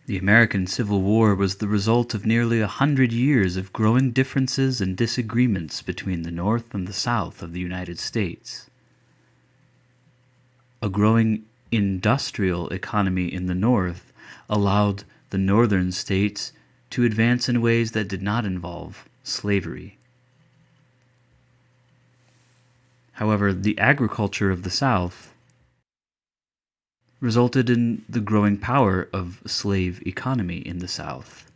The American Civil War was the result of nearly 100 years of growing differences and disagreements between the North and the South of the United States. A growing industrial economy in the North allowed the northern states to advance in ways that did not involve slavery. However, the agriculture of the South resulted in the growing power of slave economy in the South.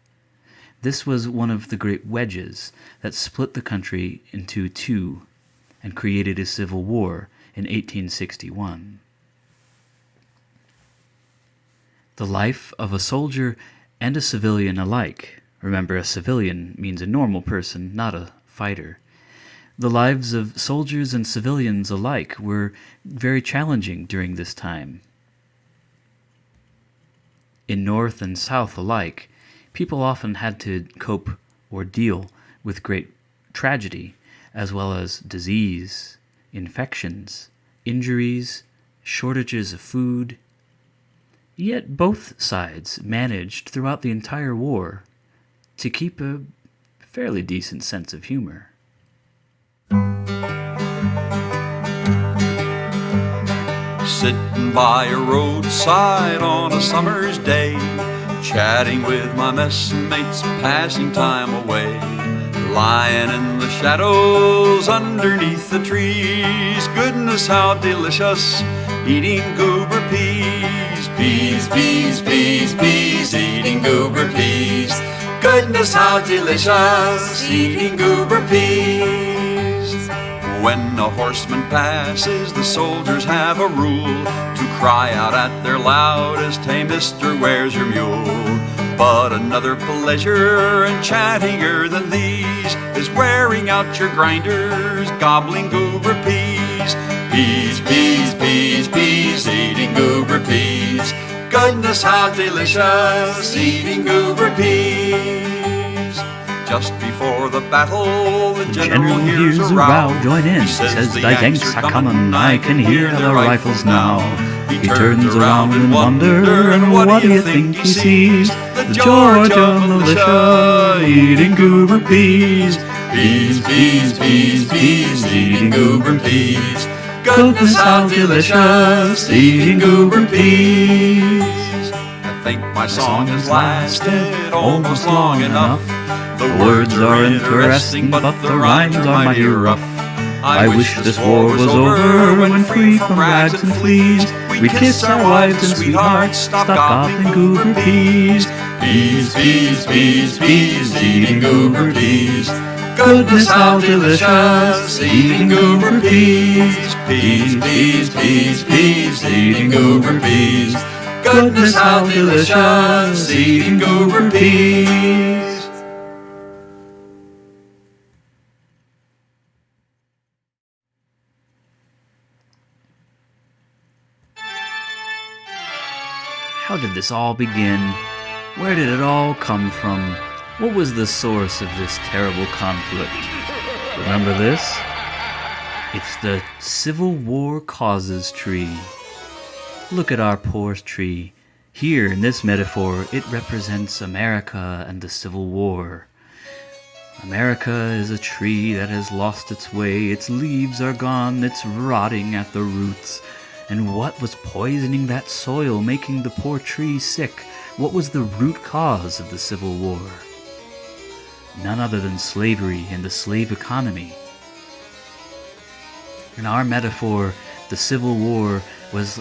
This was one of the great wedges that split the country into two and created a civil war in 1861. The life of a soldier and a civilian alike. Remember, a civilian means a normal person, not a fighter. The lives of soldiers and civilians alike were very challenging during this time. In North and South alike, people often had to cope or deal with great tragedy, as well as disease, infections, injuries, shortages of food. Yet both sides managed throughout the entire war to keep a fairly decent sense of humor. Sitting by a roadside on a summer's day, chatting with my messmates, passing time away, lying in the shadows underneath the trees. Goodness, how delicious, eating goober peas. Peas, peas, peas, peas, eating goober peas. Goodness, how delicious, eating goober peas. When a horseman passes, the soldiers have a rule to cry out at their loudest, "Hey, mister, where's your mule?" But another pleasure and chattier than these is wearing out your grinders, gobbling goober peas. Peas, peas, peas, peas, eating goober peas. Goodness, how delicious, eating goober peas. Just before the battle, the general hears a row. Join in. He says, "The Yanks are coming, I can hear their rifles now." He turns around in wonder, and what do you think he sees? The Georgia militia eating goober peas. Peas, peas, peas, peas, eating goober peas. Goodness, how delicious, eating goober peas. I think my song has lasted almost long enough. The words are interesting, but the rhymes are mighty rough. I wish this war was over, when free from rags and fleas, we'd kiss our wives and sweethearts, stop gobbling goober peas. Peas, peas, peas, peas, eating goober peas. Goodness, how delicious, eating goober peas. Peas, peas, peas, peas, eating goober peas. Goodness, how delicious, eating goober peas. How did this all begin? Where did it all come from? What was the source of this terrible conflict? Remember this? It's the Civil War causes tree. Look at our poor tree. Here, in this metaphor, it represents America and the Civil War. America is a tree that has lost its way. Its leaves are gone. It's rotting at the roots. And what was poisoning that soil, making the poor tree sick? What was the root cause of the Civil War? None other than slavery and the slave economy. In our metaphor, the Civil War was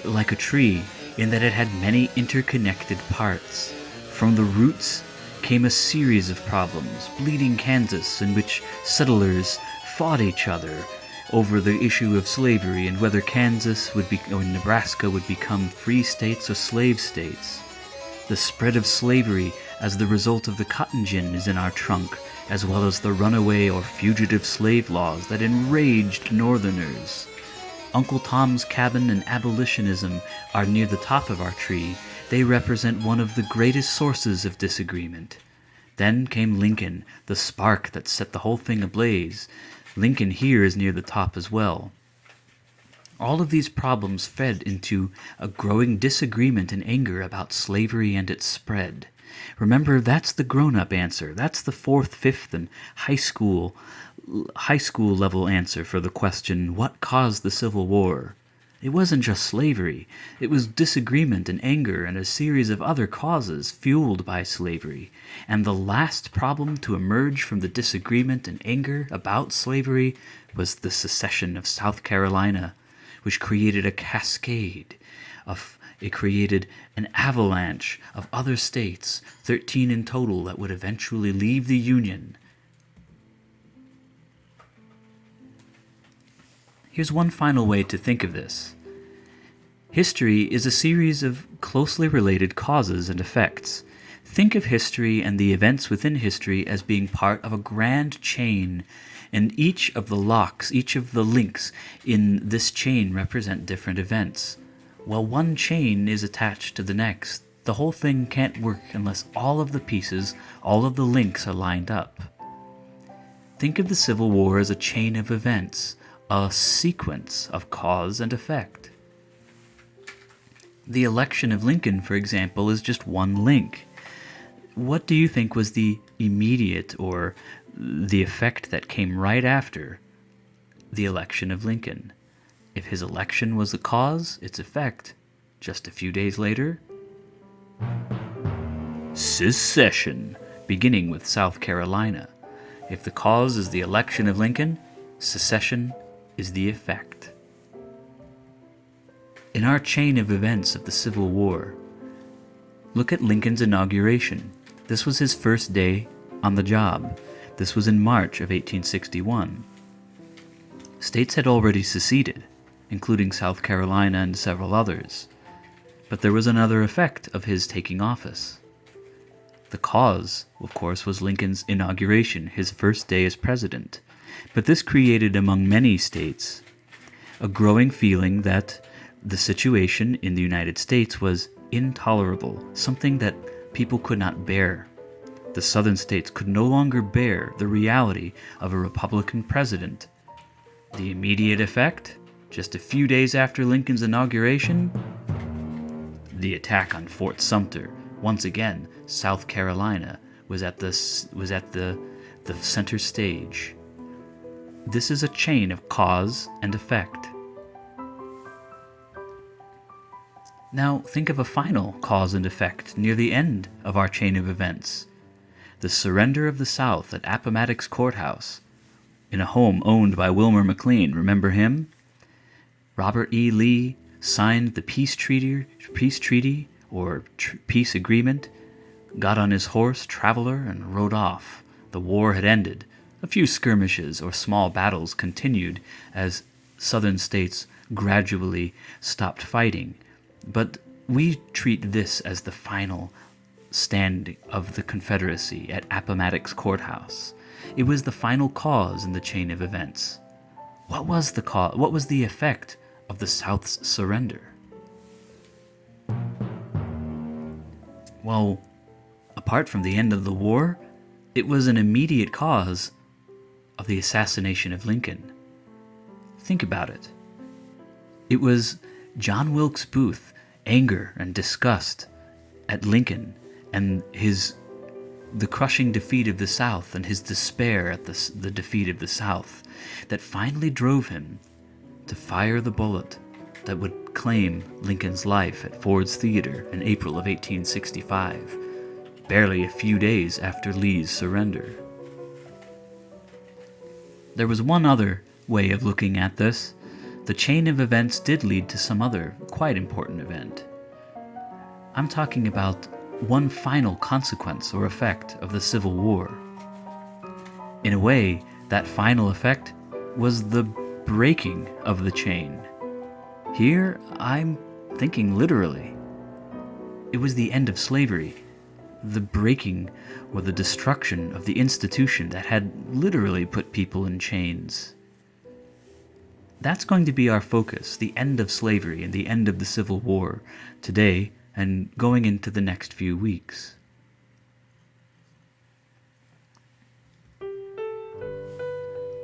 like a tree in that it had many interconnected parts. From the roots came a series of problems, Bleeding Kansas, in which settlers fought each other over the issue of slavery and whether Kansas or Nebraska would become free states or slave states. The spread of slavery as the result of the cotton gin is in our trunk, as well as the runaway or fugitive slave laws that enraged Northerners. Uncle Tom's Cabin and abolitionism are near the top of our tree. They represent one of the greatest sources of disagreement. Then came Lincoln, the spark that set the whole thing ablaze. Lincoln here is near the top as well. All of these problems fed into a growing disagreement and anger about slavery and its spread. Remember, that's the grown-up answer. That's the fourth, fifth, and high school level answer for the question, what caused the Civil War? It wasn't just slavery. It was disagreement and anger and a series of other causes fueled by slavery. And the last problem to emerge from the disagreement and anger about slavery was the secession of South Carolina, which created a cascade it created an avalanche of other states, 13 in total, that would eventually leave the Union. Here's one final way to think of this. History is a series of closely related causes and effects. Think of history and the events within history as being part of a grand chain, and each of the locks, each of the links in this chain represent different events. While one chain is attached to the next, the whole thing can't work unless all of the pieces, all of the links are lined up. Think of the Civil War as a chain of events, a sequence of cause and effect. The election of Lincoln, for example, is just one link. What do you think was the immediate or the effect that came right after the election of Lincoln? If his election was the cause, its effect, just a few days later, secession, beginning with South Carolina. If the cause is the election of Lincoln, secession is the effect. In our chain of events of the Civil War, look at Lincoln's inauguration. This was his first day on the job. This was in March of 1861. States had already seceded, including South Carolina and several others. But there was another effect of his taking office. The cause, of course, was Lincoln's inauguration, his first day as president. But this created among many states a growing feeling that the situation in the United States was intolerable, something that people could not bear. The southern states could no longer bear the reality of a Republican president. The immediate effect? Just a few days after Lincoln's inauguration, the attack on Fort Sumter. Once again, South Carolina was at the center stage. This is a chain of cause and effect. Now think of a final cause and effect near the end of our chain of events. The surrender of the South at Appomattox Courthouse in a home owned by Wilmer McLean. Remember him? Robert E. Lee signed the peace treaty or peace agreement, got on his horse, Traveler, and rode off. The war had ended. A few skirmishes or small battles continued as southern states gradually stopped fighting. But we treat this as the final stand of the Confederacy at Appomattox Courthouse. It was the final cause in the chain of events. What was the cause? What was the effect of the South's surrender? Well, apart from the end of the war, it was an immediate cause of the assassination of Lincoln. Think about it. It was John Wilkes Booth's anger and disgust at Lincoln and the crushing defeat of the South and his despair at the defeat of the South that finally drove him to fire the bullet that would claim Lincoln's life at Ford's Theater in April of 1865, barely a few days after Lee's surrender. There was one other way of looking at this. The chain of events did lead to some other quite important event. I'm talking about one final consequence or effect of the Civil War. In a way, that final effect was the breaking of the chain. Here, I'm thinking literally. It was the end of slavery, the breaking or the destruction of the institution that had literally put people in chains. That's going to be our focus, the end of slavery and the end of the Civil War, today and going into the next few weeks.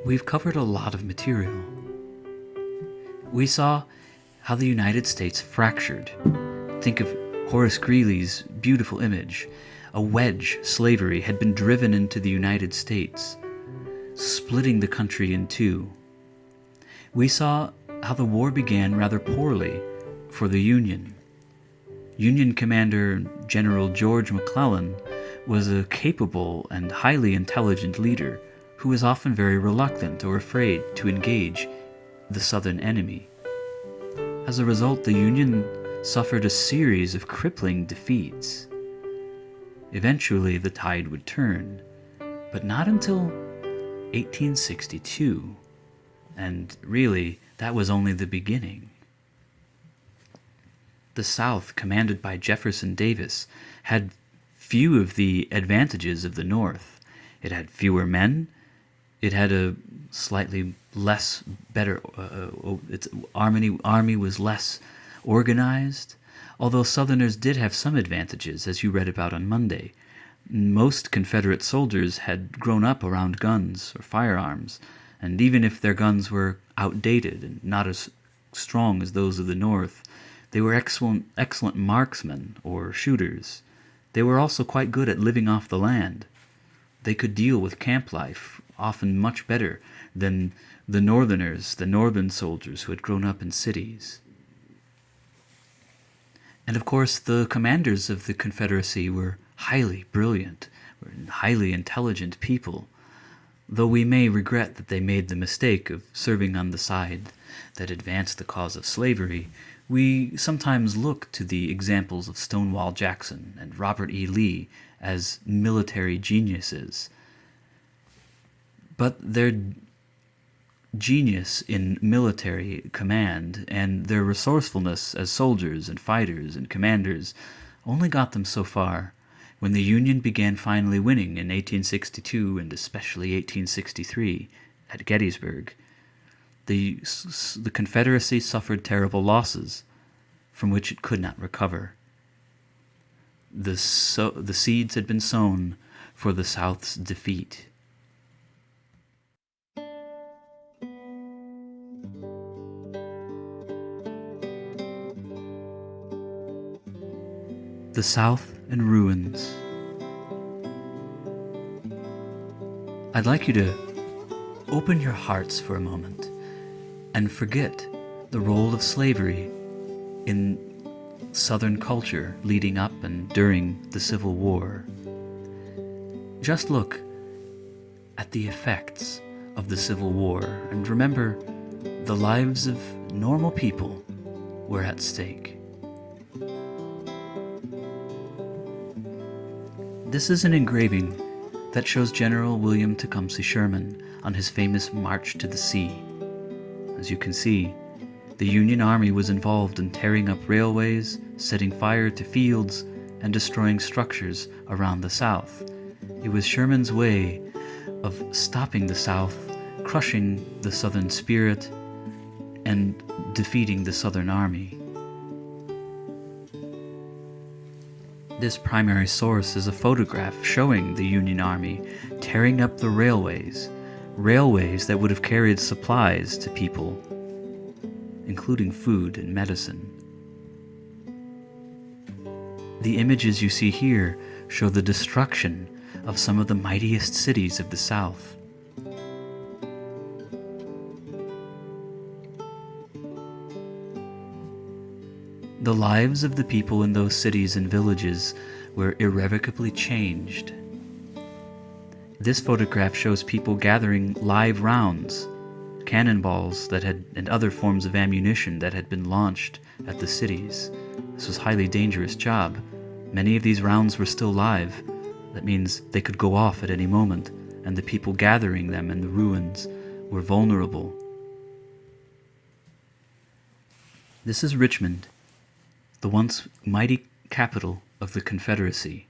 We've covered a lot of material. We saw how the United States fractured. Think of Horace Greeley's beautiful image. A wedge, slavery, had been driven into the United States, splitting the country in two. We saw how the war began rather poorly for the Union. Union Commander General George McClellan was a capable and highly intelligent leader who was often very reluctant or afraid to engage the Southern enemy. As a result, the Union suffered a series of crippling defeats. Eventually, the tide would turn, but not until 1862, and really, that was only the beginning. The South, commanded by Jefferson Davis, had few of the advantages of the North. It had fewer men. It had a slightly less better. Its army was less organized. Although Southerners did have some advantages, as you read about on Monday. Most Confederate soldiers had grown up around guns or firearms, and even if their guns were outdated and not as strong as those of the North, they were excellent marksmen or shooters. They were also quite good at living off the land. They could deal with camp life often much better than the northern soldiers who had grown up in cities. And of course, the commanders of the Confederacy were highly brilliant, highly intelligent people, though we may regret that they made the mistake of serving on the side that advanced the cause of slavery. We sometimes look to the examples of Stonewall Jackson and Robert E. Lee as military geniuses. But their genius in military command and their resourcefulness as soldiers and fighters and commanders only got them so far. When the Union began finally winning in 1862 and especially 1863 at Gettysburg, the Confederacy suffered terrible losses from which it could not recover. The seeds had been sown for the South's defeat. The South in ruins. I'd like you to open your hearts for a moment and forget the role of slavery in Southern culture leading up and during the Civil War. Just look at the effects of the Civil War and remember the lives of normal people were at stake. This is an engraving that shows General William Tecumseh Sherman on his famous March to the Sea. As you can see, the Union Army was involved in tearing up railways, setting fire to fields, and destroying structures around the South. It was Sherman's way of stopping the South, crushing the Southern spirit, and defeating the Southern Army. This primary source is a photograph showing the Union Army tearing up the railways that would have carried supplies to people, including food and medicine. The images you see here show the destruction of some of the mightiest cities of the South. The lives of the people in those cities and villages were irrevocably changed. This photograph shows people gathering live rounds, cannonballs and other forms of ammunition that had been launched at the cities. This was a highly dangerous job. Many of these rounds were still live. That means they could go off at any moment, and the people gathering them in the ruins were vulnerable. This is Richmond, the once mighty capital of the Confederacy.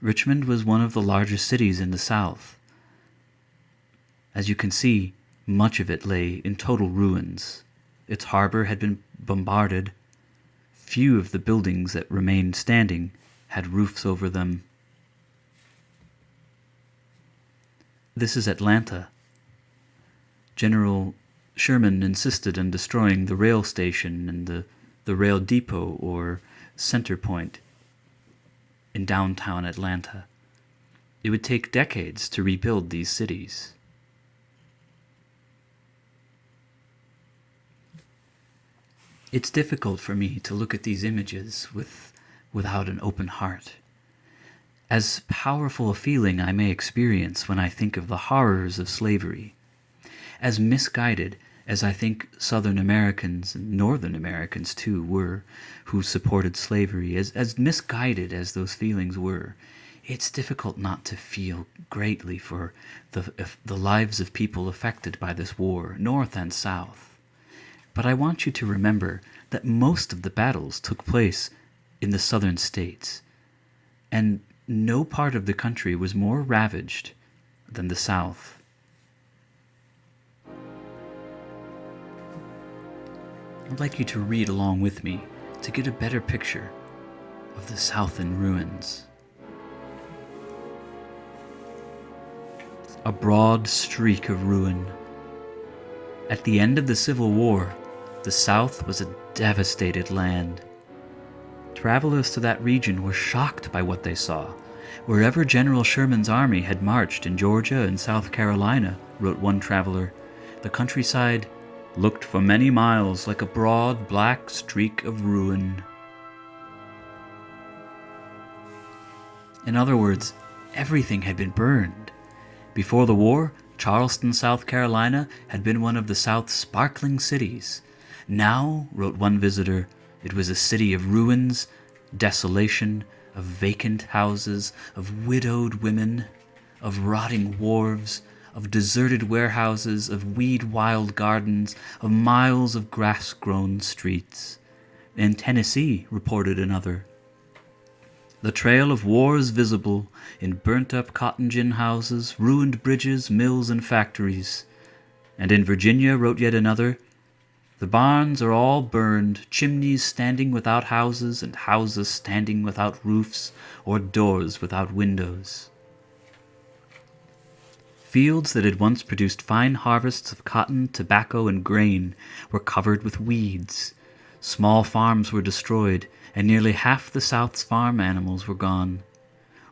Richmond was one of the largest cities in the South. As you can see, much of it lay in total ruins. Its harbor had been bombarded. Few of the buildings that remained standing had roofs over them. This is Atlanta. General Sherman insisted on destroying the rail station and the rail depot or center point in downtown Atlanta. It would take decades to rebuild these cities. It's difficult for me to look at these images without an open heart. As powerful a feeling I may experience when I think of the horrors of slavery, as misguided as I think Southern Americans and Northern Americans too were, who supported slavery, as misguided as those feelings were, it's difficult not to feel greatly for the lives of people affected by this war, North and South. But I want you to remember that most of the battles took place in the southern states, and no part of the country was more ravaged than the South. I'd like you to read along with me to get a better picture of the South in ruins. A broad streak of ruin. At the end of the Civil War, the South was a devastated land. Travelers to that region were shocked by what they saw. Wherever General Sherman's army had marched in Georgia and South Carolina, wrote one traveler, the countryside looked for many miles like a broad black streak of ruin. In other words, everything had been burned. Before the war, Charleston, South Carolina had been one of the South's sparkling cities. Now, wrote one visitor, it was a city of ruins, desolation, of vacant houses, of widowed women, of rotting wharves, of deserted warehouses, of weed-wild gardens, of miles of grass-grown streets. In Tennessee, reported another, the trail of war is visible in burnt-up cotton gin houses, ruined bridges, mills, and factories. And in Virginia, wrote yet another, the barns are all burned, chimneys standing without houses, and houses standing without roofs, or doors without windows. Fields that had once produced fine harvests of cotton, tobacco, and grain were covered with weeds. Small farms were destroyed, and nearly half the South's farm animals were gone.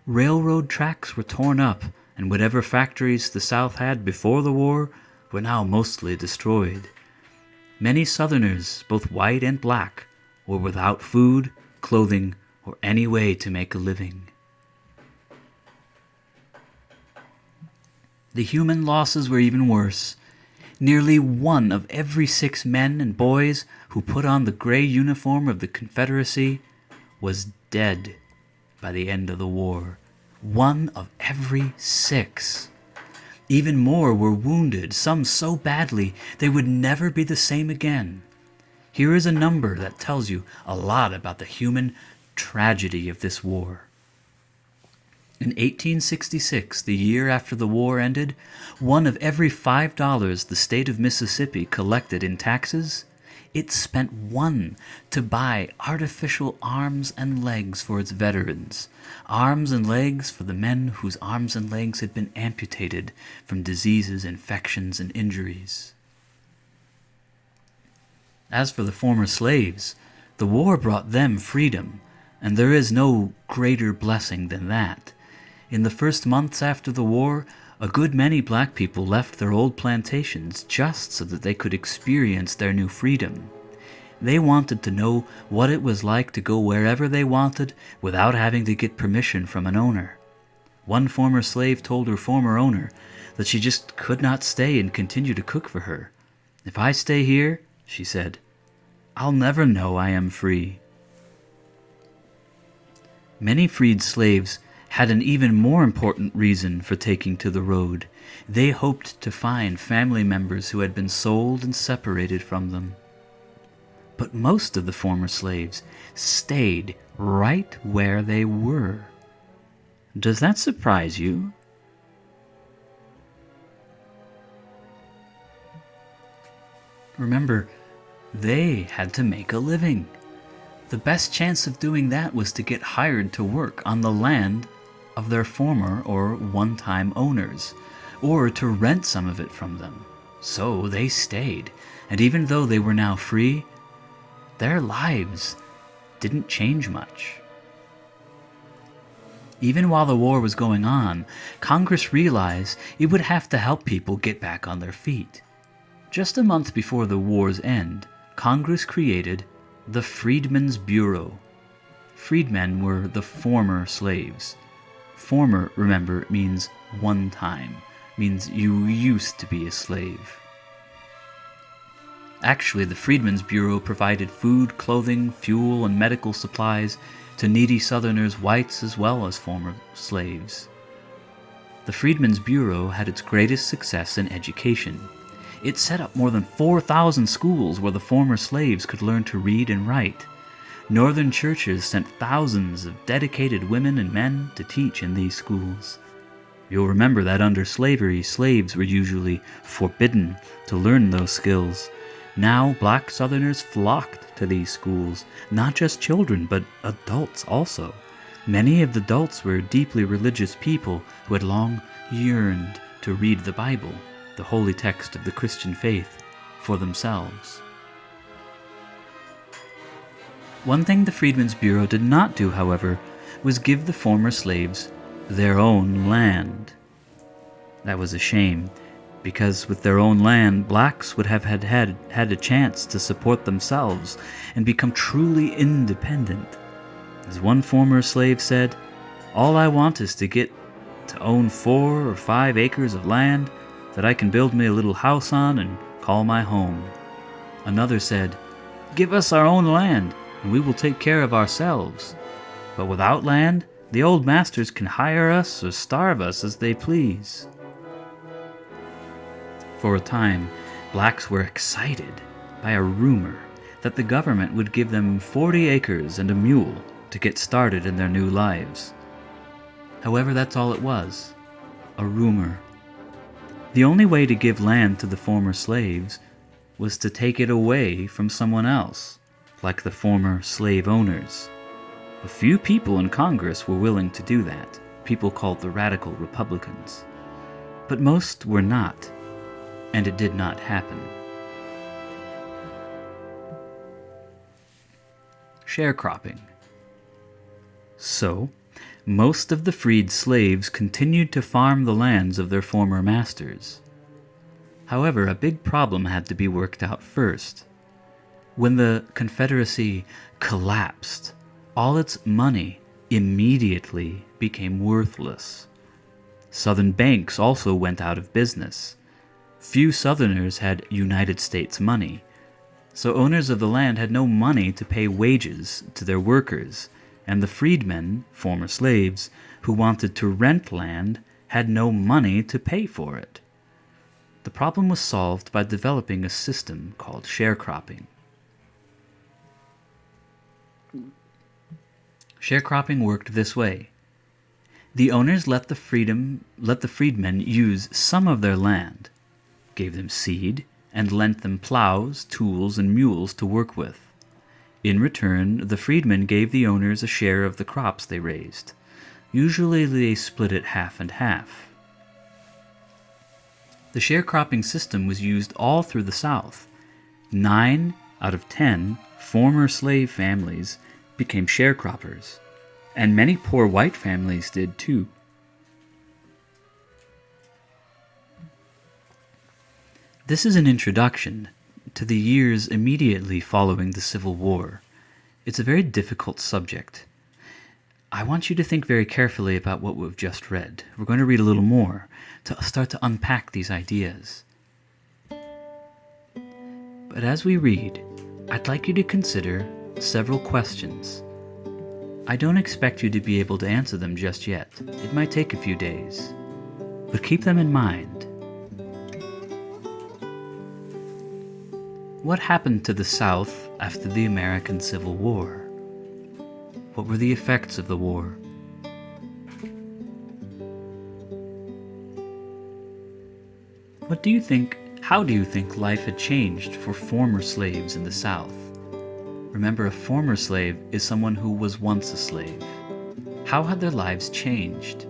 Railroad tracks were torn up, and whatever factories the South had before the war were now mostly destroyed. Many Southerners, both white and black, were without food, clothing, or any way to make a living. The human losses were even worse. Nearly 1 of every 6 men and boys who put on the gray uniform of the Confederacy was dead by the end of the war. 1 of every 6. Even more were wounded, some so badly they would never be the same again. Here is a number that tells you a lot about the human tragedy of this war. In 1866, the year after the war ended, 1 of every $5 the state of Mississippi collected in taxes, it spent 1 to buy artificial arms and legs for its veterans, arms and legs for the men whose arms and legs had been amputated from diseases, infections, and injuries. As for the former slaves, the war brought them freedom, and there is no greater blessing than that. In the first months after the war, a good many black people left their old plantations just so that they could experience their new freedom. They wanted to know what it was like to go wherever they wanted without having to get permission from an owner. One former slave told her former owner that she just could not stay and continue to cook for her. "If I stay here," she said, "I'll never know I am free." Many freed slaves had an even more important reason for taking to the road. They hoped to find family members who had been sold and separated from them. But most of the former slaves stayed right where they were. Does that surprise you? Remember, they had to make a living. The best chance of doing that was to get hired to work on the land of their former or one-time owners, or to rent some of it from them. So they stayed, and even though they were now free, their lives didn't change much. Even while the war was going on, Congress realized it would have to help people get back on their feet. Just a month before the war's end, Congress created the Freedmen's Bureau. Freedmen were the former slaves. Former, remember, means one time, means you used to be a slave. Actually, the Freedmen's Bureau provided food, clothing, fuel, and medical supplies to needy Southerners, whites as well as former slaves. The Freedmen's Bureau had its greatest success in education. It set up more than 4,000 schools where the former slaves could learn to read and write. Northern churches sent thousands of dedicated women and men to teach in these schools. You'll remember that under slavery, slaves were usually forbidden to learn those skills. Now, black Southerners flocked to these schools, not just children, but adults also. Many of the adults were deeply religious people who had long yearned to read the Bible, the holy text of the Christian faith, for themselves. One thing the Freedmen's Bureau did not do, however, was give the former slaves their own land. That was a shame, because with their own land, blacks would have had a chance to support themselves and become truly independent. As one former slave said, "All I want is to get to own 4 or 5 acres of land that I can build me a little house on and call my home." Another said, "Give us our own land, and we will take care of ourselves. But without land, the old masters can hire us or starve us as they please." For a time, blacks were excited by a rumor that the government would give them 40 acres and a mule to get started in their new lives. However, that's all it was, a rumor. The only way to give land to the former slaves was to take it away from someone else, like the former slave owners. A few people in Congress were willing to do that, people called the Radical Republicans. But most were not, and it did not happen. Sharecropping. So, most of the freed slaves continued to farm the lands of their former masters. However, a big problem had to be worked out first. When the Confederacy collapsed, all its money immediately became worthless. Southern banks also went out of business. Few Southerners had United States money, so owners of the land had no money to pay wages to their workers, and the freedmen, former slaves, who wanted to rent land had no money to pay for it. The problem was solved by developing a system called sharecropping. Sharecropping worked this way. The owners let the freedmen use some of their land, gave them seed, and lent them plows, tools, and mules to work with. In return, the freedmen gave the owners a share of the crops they raised. Usually they split it half and half. The sharecropping system was used all through the South. 9 out of 10 former slave families became sharecroppers, and many poor white families did too. This is an introduction to the years immediately following the Civil War. It's a very difficult subject. I want you to think very carefully about what we've just read. We're going to read a little more to start to unpack these ideas. But as we read, I'd like you to consider several questions. I don't expect you to be able to answer them just yet. It might take a few days. But keep them in mind. What happened to the South after the American Civil War? What were the effects of the war? How do you think life had changed for former slaves in the South? Remember, a former slave is someone who was once a slave. How had their lives changed?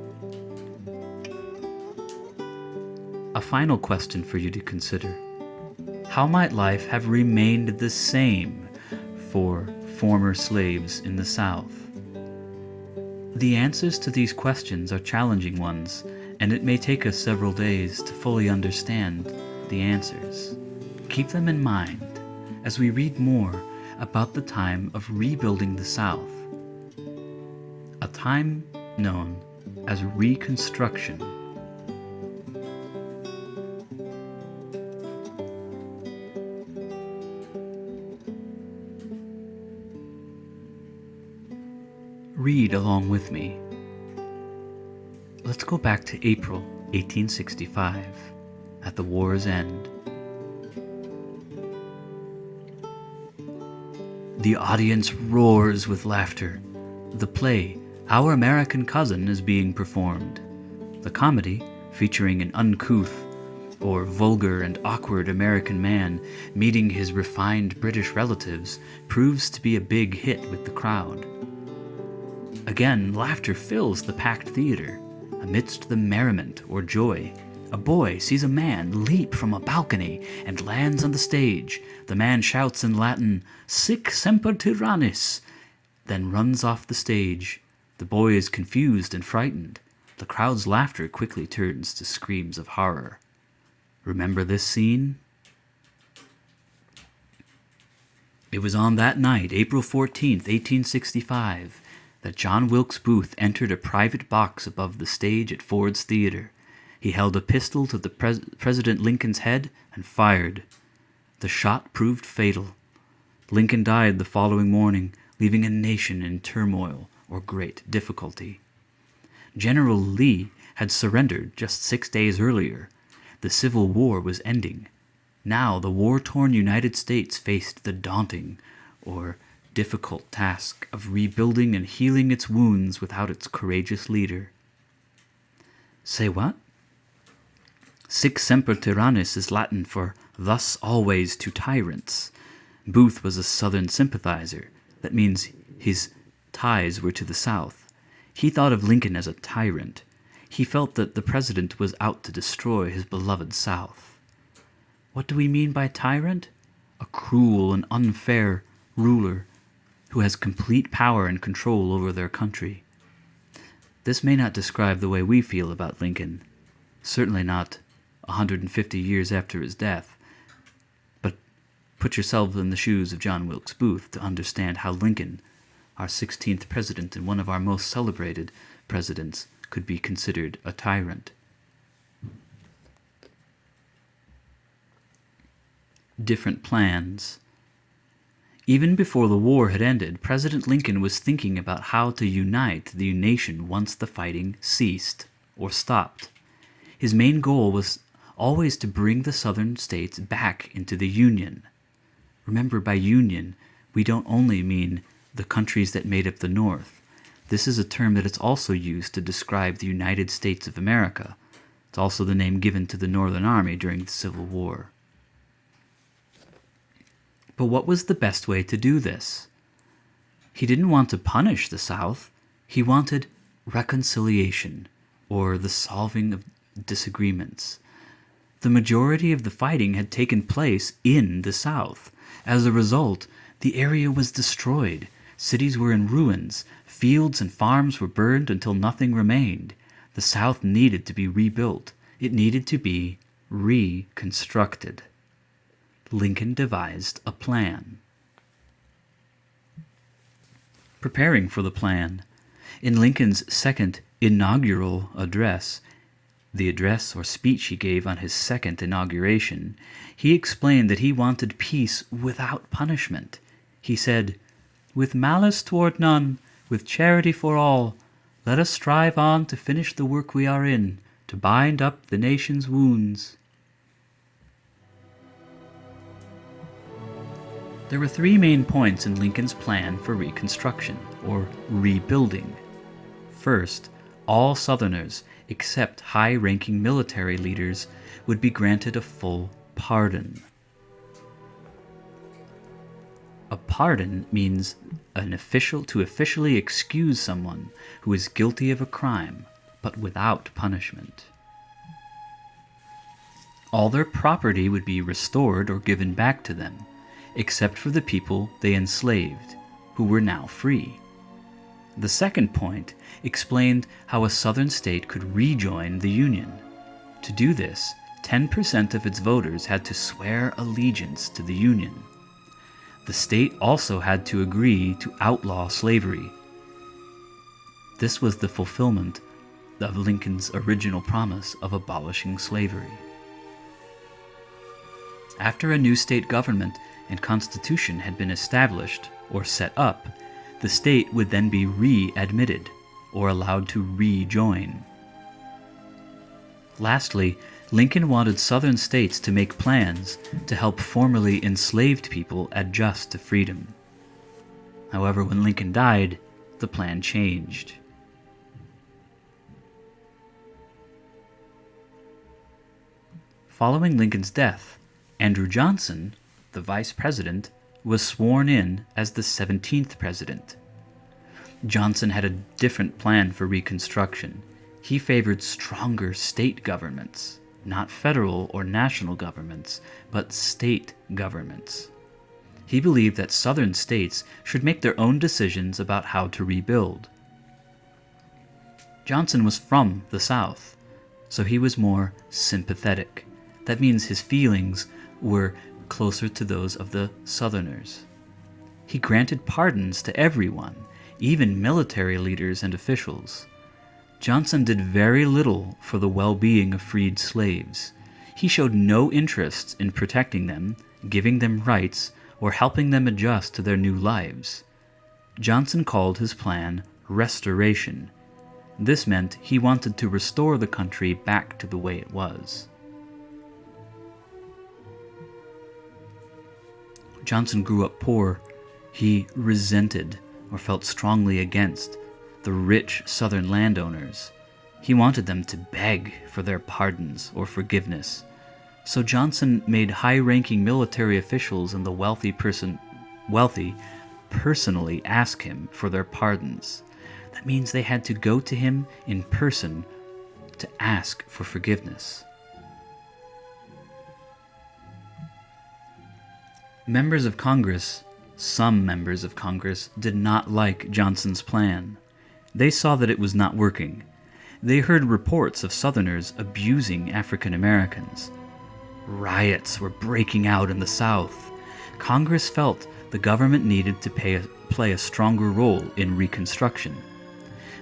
A final question for you to consider. How might life have remained the same for former slaves in the South? The answers to these questions are challenging ones, and it may take us several days to fully understand the answers. Keep them in mind as we read more about the time of rebuilding the South, a time known as Reconstruction. Read along with me. Let's go back to April 1865, at the war's end. The audience roars with laughter. The play, Our American Cousin, is being performed. The comedy, featuring an uncouth or vulgar and awkward American man meeting his refined British relatives, proves to be a big hit with the crowd. Again, laughter fills the packed theater. Amidst the merriment or joy, a boy sees a man leap from a balcony and lands on the stage. The man shouts in Latin, "Sic semper tyrannis," then runs off the stage. The boy is confused and frightened. The crowd's laughter quickly turns to screams of horror. Remember this scene? It was on that night, April 14th, 1865, that John Wilkes Booth entered a private box above the stage at Ford's Theater. He held a pistol to the President Lincoln's head and fired. The shot proved fatal. Lincoln died the following morning, leaving a nation in turmoil or great difficulty. General Lee had surrendered just 6 days earlier. The Civil War was ending. Now the war-torn United States faced the daunting or difficult task of rebuilding and healing its wounds without its courageous leader. Say what? Sic semper tyrannis is Latin for thus always to tyrants. Booth was a Southern sympathizer. That means his ties were to the South. He thought of Lincoln as a tyrant. He felt that the president was out to destroy his beloved South. What do we mean by tyrant? A cruel and unfair ruler who has complete power and control over their country. This may not describe the way we feel about Lincoln, certainly not 150 years after his death, but put yourself in the shoes of John Wilkes Booth to understand how Lincoln, our 16th president and one of our most celebrated presidents, could be considered a tyrant. Different plans. Even before the war had ended, President Lincoln was thinking about how to unite the nation once the fighting ceased or stopped. His main goal was always to bring the southern states back into the Union. Remember, by Union, we don't only mean the countries that made up the North. This is a term that is also used to describe the United States of America. It's also the name given to the Northern Army during the Civil War. But what was the best way to do this? He didn't want to punish the South. He wanted reconciliation, or the solving of disagreements. The majority of the fighting had taken place in the South. As a result, the area was destroyed. Cities were in ruins. Fields and farms were burned until nothing remained. The South needed to be rebuilt. It needed to be reconstructed. Lincoln devised a plan. Preparing for the plan. In Lincoln's second inaugural address, the address or speech he gave on his second inauguration, he explained that he wanted peace without punishment. He said, "With malice toward none, with charity for all, let us strive on to finish the work we are in, to bind up the nation's wounds." There were three main points in Lincoln's plan for Reconstruction, or rebuilding. First, all Southerners, except high-ranking military leaders, would be granted a full pardon. A pardon means to officially excuse someone who is guilty of a crime, but without punishment. All their property would be restored or given back to them, except for the people they enslaved, who were now free. The second point explained how a Southern state could rejoin the Union. To do this, 10% of its voters had to swear allegiance to the Union. The state also had to agree to outlaw slavery. This was the fulfillment of Lincoln's original promise of abolishing slavery. After a new state government and constitution had been established or set up, the state would then be readmitted or allowed to rejoin. Lastly, Lincoln wanted Southern states to make plans to help formerly enslaved people adjust to freedom. However, when Lincoln died, the plan changed. Following Lincoln's death, Andrew Johnson, the vice president, was sworn in as the 17th president. Johnson had a different plan for Reconstruction. He favored stronger state governments, not federal or national governments, but state governments. He believed that Southern states should make their own decisions about how to rebuild. Johnson was from the South, so he was more sympathetic. That means his feelings were closer to those of the Southerners. He granted pardons to everyone, even military leaders and officials. Johnson did very little for the well-being of freed slaves. He showed no interest in protecting them, giving them rights, or helping them adjust to their new lives. Johnson called his plan restoration. This meant he wanted to restore the country back to the way it was. Johnson grew up poor. He resented or felt strongly against the rich Southern landowners. He wanted them to beg for their pardons or forgiveness. So Johnson made high-ranking military officials and the wealthy personally ask him for their pardons. That means they had to go to him in person to ask for forgiveness. Some members of Congress did not like Johnson's plan. They saw that it was not working. They heard reports of Southerners abusing African Americans. Riots were breaking out in the South. Congress felt the government needed to play a stronger role in Reconstruction.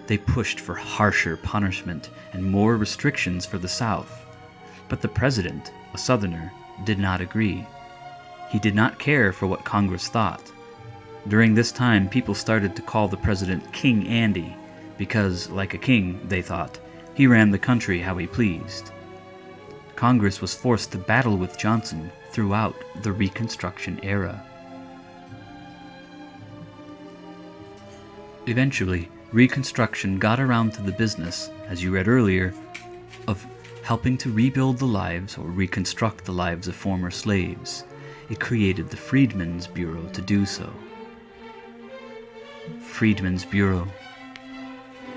They pushed for harsher punishment and more restrictions for the South. But the president, a Southerner, did not agree. He did not care for what Congress thought. During this time, people started to call the president King Andy, because, like a king, they thought, he ran the country how he pleased. Congress was forced to battle with Johnson throughout the Reconstruction era. Eventually, Reconstruction got around to the business, as you read earlier, of helping to rebuild the lives or reconstruct the lives of former slaves. It created the Freedmen's Bureau to do so. Freedmen's Bureau.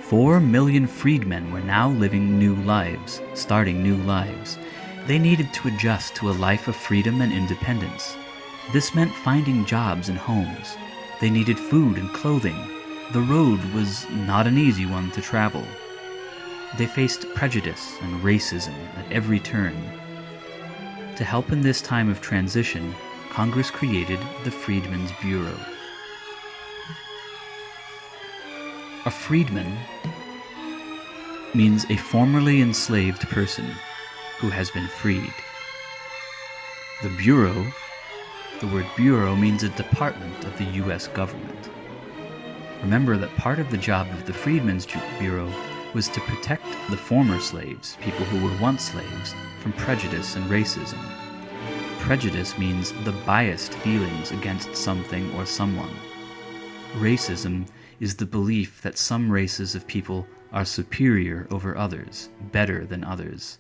4 million freedmen were now living new lives, starting new lives. They needed to adjust to a life of freedom and independence. This meant finding jobs and homes. They needed food and clothing. The road was not an easy one to travel. They faced prejudice and racism at every turn. To help in this time of transition, Congress created the Freedmen's Bureau. A freedman means a formerly enslaved person who has been freed. The Bureau, the word bureau, means a department of the U.S. government. Remember that part of the job of the Freedmen's Bureau was to protect the former slaves, people who were once slaves, from prejudice and racism. Prejudice means the biased feelings against something or someone. Racism is the belief that some races of people are superior over others, better than others.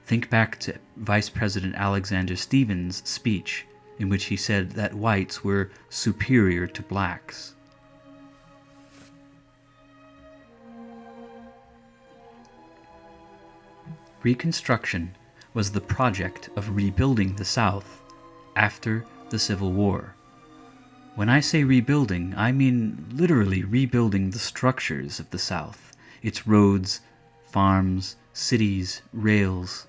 Think back to Vice President Alexander Stevens' speech, in which he said that whites were superior to blacks. Reconstruction was the project of rebuilding the South after the Civil War. When I say rebuilding, I mean literally rebuilding the structures of the South, its roads, farms, cities, rails.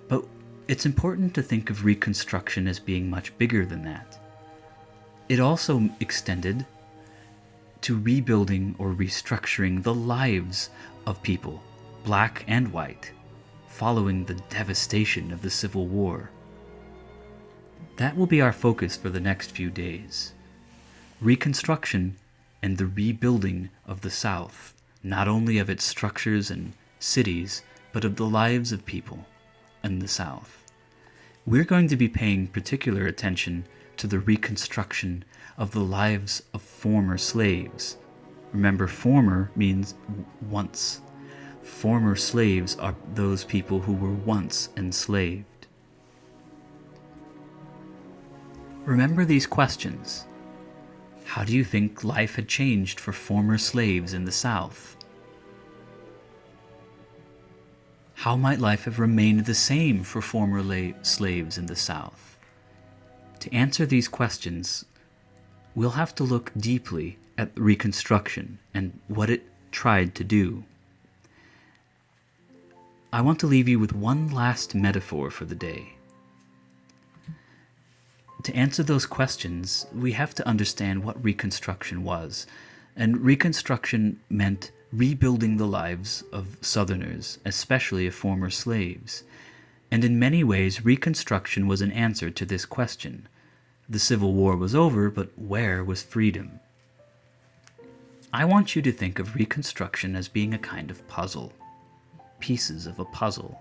But it's important to think of Reconstruction as being much bigger than that. It also extended to rebuilding or restructuring the lives of people, black and white, following the devastation of the Civil War. That will be our focus for the next few days. Reconstruction and the rebuilding of the South, not only of its structures and cities, but of the lives of people in the South. We're going to be paying particular attention to the reconstruction of the lives of former slaves. Remember, former means once. Former slaves are those people who were once enslaved. Remember these questions. How do you think life had changed for former slaves in the South? How might life have remained the same for former slaves in the South? To answer these questions, we'll have to look deeply at Reconstruction and what it tried to do. I want to leave you with one last metaphor for the day. To answer those questions, we have to understand what Reconstruction was. And Reconstruction meant rebuilding the lives of Southerners, especially of former slaves. And in many ways, Reconstruction was an answer to this question. The Civil War was over, but where was freedom? I want you to think of Reconstruction as being a kind of puzzle. Pieces of a puzzle.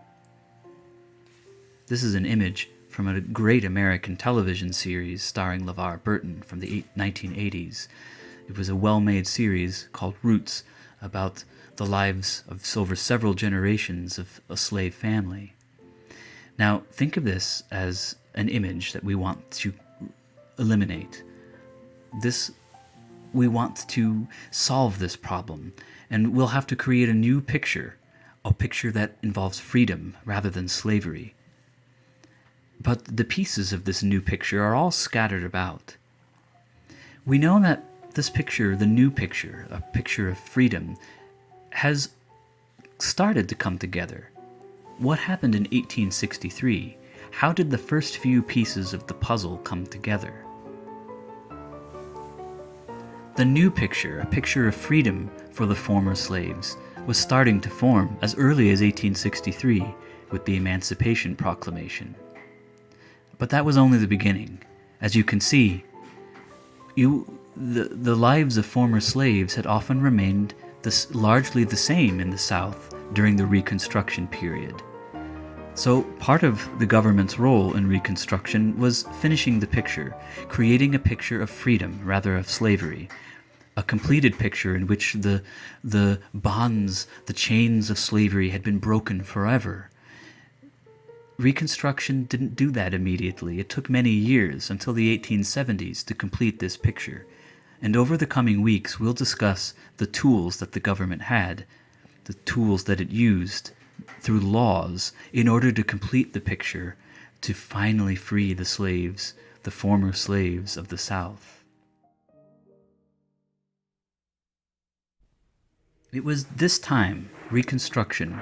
This is an image from a great American television series starring LeVar Burton from the 1980s. It was a well-made series called Roots, about the lives of over several generations of a slave family. Now, think of this as an image that we want to eliminate. We want to solve this problem, and we'll have to create a new picture, a picture that involves freedom rather than slavery. But the pieces of this new picture are all scattered about. We know that this picture, the new picture, a picture of freedom, has started to come together. What happened in 1863? How did the first few pieces of the puzzle come together? The new picture, a picture of freedom for the former slaves, was starting to form as early as 1863 with the Emancipation Proclamation. But that was only the beginning. As you can see, the lives of former slaves had often remained largely the same in the South during the Reconstruction period. So part of the government's role in Reconstruction was finishing the picture, creating a picture of freedom rather of slavery, a completed picture in which the bonds, the chains of slavery had been broken forever. Reconstruction didn't do that immediately. It took many years, until the 1870s, to complete this picture. And over the coming weeks, we'll discuss the tools that the government had, the tools that it used through laws in order to complete the picture, to finally free the slaves, the former slaves of the South. It was this time, Reconstruction,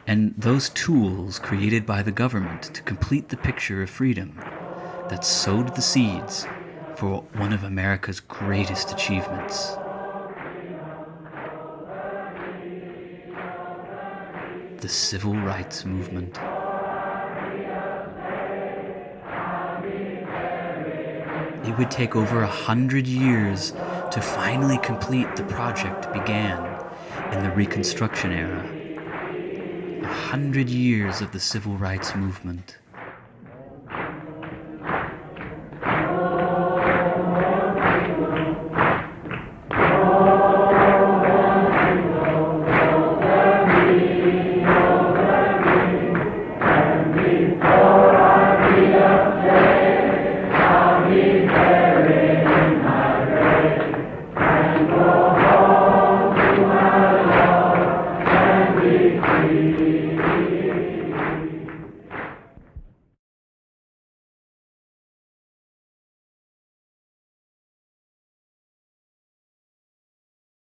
and those tools created by the government to complete the picture of freedom, that sowed the seeds for one of America's greatest achievements. The Civil Rights Movement. It would take over 100 years to finally complete the project began in the Reconstruction era. 100 years of the Civil Rights Movement.